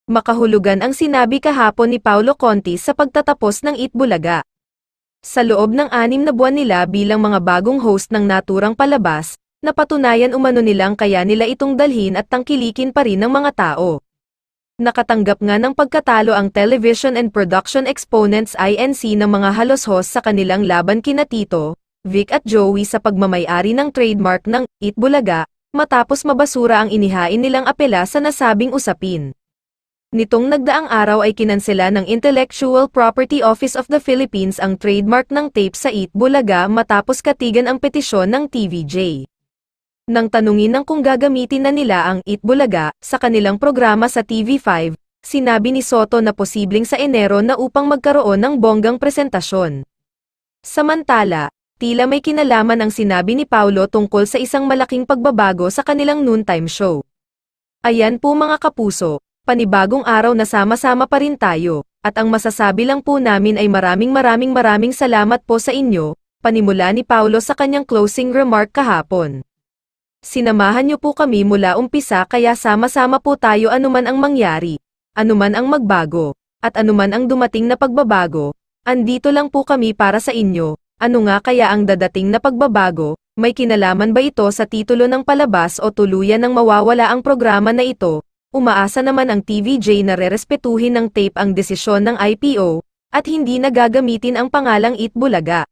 Makahulugan ang sinabi kahapon ni Paulo Conti sa pagtatapos ng Eat Bulaga. Sa loob ng 6 na buwan nila bilang mga bagong host ng naturang palabas, napatunayan umano nilang kaya nila itong dalhin at tangkilikin pa rin ng mga tao. Nakatanggap nga ng pagkatalo ang Television and Production Exponents Inc. ng mga halos-host sa kanilang laban kina Tito, Vic at Joey sa pagmamay-ari ng trademark ng Eat Bulaga, matapos mabasura ang inihain nilang apela sa nasabing usapin. Nitong nagdaang araw ay kinansela ng Intellectual Property Office of the Philippines ang trademark ng tape sa Eat Bulaga matapos katigan ang petisyon ng TVJ. Nang tanungin ng kung gagamitin na nila ang Eat Bulaga sa kanilang programa sa TV5, sinabi ni Soto na posibleng sa Enero na upang magkaroon ng bonggang presentasyon. Samantala, tila may kinalaman ang sinabi ni Paulo tungkol sa isang malaking pagbabago sa kanilang noontime show. Ayan po mga kapuso, panibagong araw na sama-sama pa rin tayo, at ang masasabi lang po namin ay maraming salamat po sa inyo, panimula ni Paulo sa kanyang closing remark kahapon. Sinamahan niyo po kami mula umpisa kaya sama-sama po tayo anuman ang mangyari, anuman ang magbago, at anuman ang dumating na pagbabago, andito lang po kami para sa inyo. Ano nga kaya ang dadating na pagbabago, may kinalaman ba ito sa titulo ng palabas o tuluyan ng mawawala ang programa na ito? Umaasa naman ang TVJ na rerespetuhin ng tape ang desisyon ng IPO, at hindi na gagamitin ang pangalang Eat Bulaga.